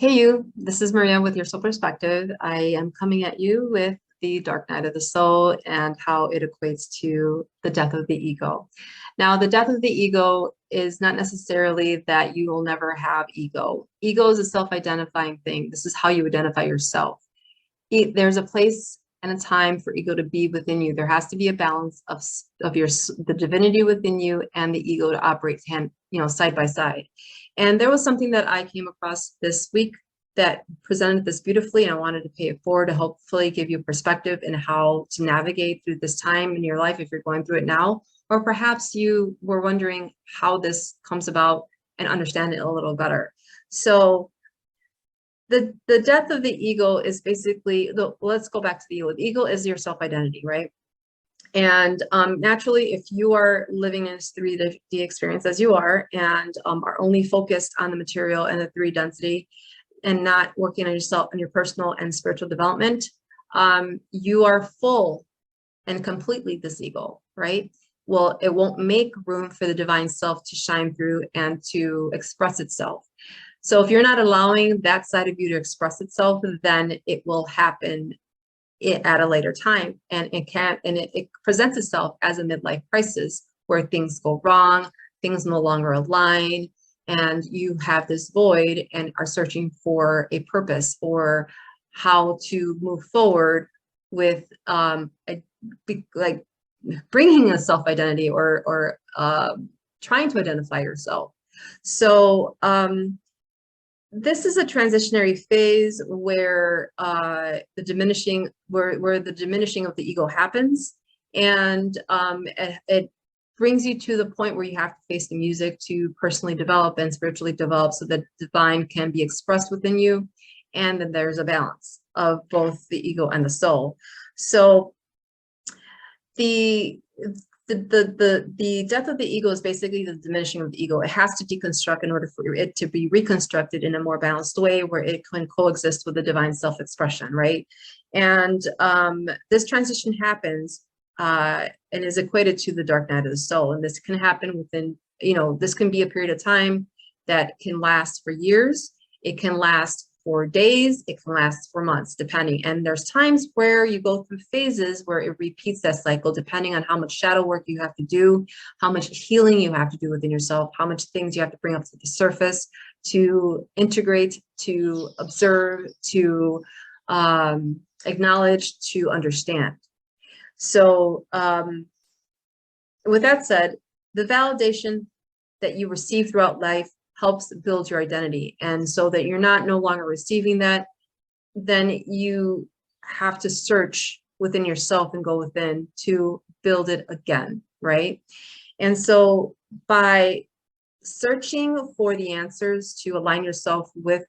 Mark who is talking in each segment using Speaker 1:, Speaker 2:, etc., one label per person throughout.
Speaker 1: Hey you, this is Maria with Your Soul Perspective. I am coming at you with the dark night of the soul and how it equates to the death of the ego. Now, the death of the ego is not necessarily that you will never have ego. Ego is a self-identifying thing. This is how you identify yourself. There's a place and a time for ego to be within you. There has to be a balance of the divinity within you and the ego to operate side by side. And there was something that I came across this week that presented this beautifully, and I wanted to pay it forward to hopefully give you perspective in how to navigate through this time in your life if you're going through it now, or perhaps you were wondering how this comes about and understand it a little better. So the death of the ego is basically, let's go back to the ego. The ego is your self-identity, right? And naturally, if you are living in this 3D experience as you are, and are only focused on the material and the 3D density and not working on yourself and your personal and spiritual development, you are full and completely this ego, right? Well, it won't make room for the divine self to shine through and to express itself. So if you're not allowing that side of you to express itself, then it will happen at a later time, and it presents itself as a midlife crisis where things go wrong, things no longer align, and you have this void and are searching for a purpose or how to move forward with like bringing a self-identity or trying to identify yourself. So this is a transitionary phase where the diminishing of the ego happens, and it brings you to the point where you have to face the music to personally develop and spiritually develop so that divine can be expressed within you, and then there's a balance of both the ego and the soul. So the death of the ego is basically the diminishing of the ego. It has to deconstruct in order for it to be reconstructed in a more balanced way where it can coexist with the divine self-expression, right? And this transition happens and is equated to the dark night of the soul. And this can happen within, this can be a period of time that can last for years. It can last for days, it can last for months, depending. And there's times where you go through phases where it repeats that cycle, depending on how much shadow work you have to do, how much healing you have to do within yourself, how much things you have to bring up to the surface to integrate, to observe, to acknowledge, to understand. So with that said, the validation that you receive throughout life helps build your identity. And so that you're no longer receiving that, then you have to search within yourself and go within to build it again, right? And so by searching for the answers to align yourself with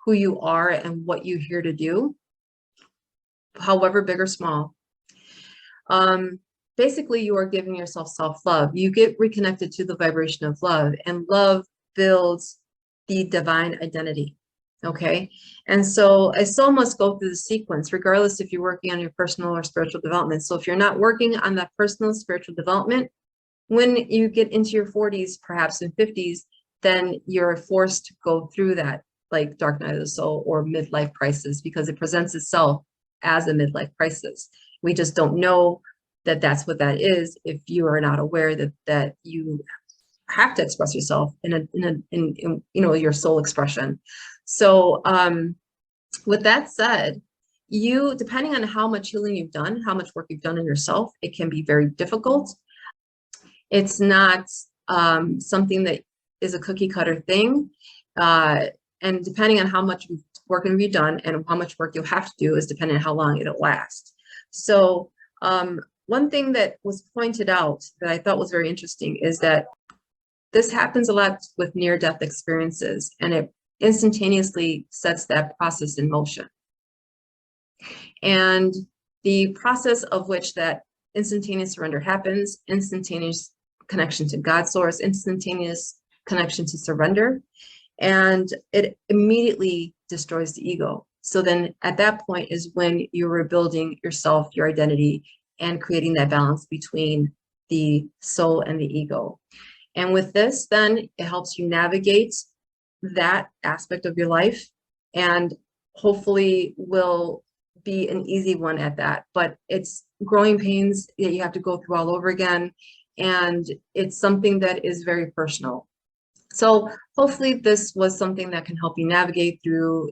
Speaker 1: who you are and what you're here to do, however big or small, basically you are giving yourself self-love. You get reconnected to the vibration of love, and love builds the divine identity. Okay. And so a soul must go through the sequence, regardless if you're working on your personal or spiritual development. So if you're not working on that personal spiritual development, when you get into your 40s, perhaps in 50s, then you're forced to go through that, like dark night of the soul or midlife crisis, because it presents itself as a midlife crisis. We just don't know that that's what that is if you are not aware that you have to express yourself in your soul expression. So with that said, you, depending on how much healing you've done, how much work you've done in yourself, it can be very difficult. It's not something that is a cookie cutter thing. And depending on how much work have you done and how much work you'll have to do is depending on how long it'll last. So one thing that was pointed out that I thought was very interesting is that this happens a lot with near-death experiences, and it instantaneously sets that process in motion. And the process of which that instantaneous surrender happens, instantaneous connection to God source, instantaneous connection to surrender, and it immediately destroys the ego. So then at that point is when you're rebuilding yourself, your identity, and creating that balance between the soul and the ego. And with this, then it helps you navigate that aspect of your life and hopefully will be an easy one at that. But it's growing pains that you have to go through all over again, and it's something that is very personal. So hopefully this was something that can help you navigate through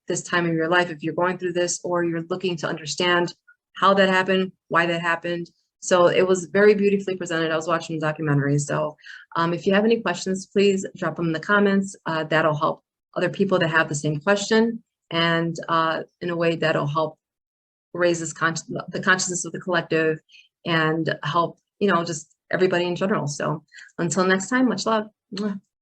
Speaker 1: this time of your life if you're going through this, or you're looking to understand how that happened, why that happened. So it was very beautifully presented. I was watching the documentary. So if you have any questions, please drop them in the comments. That'll help other people that have the same question, and in a way that'll help raise the consciousness of the collective, and help, just everybody in general. So until next time, much love.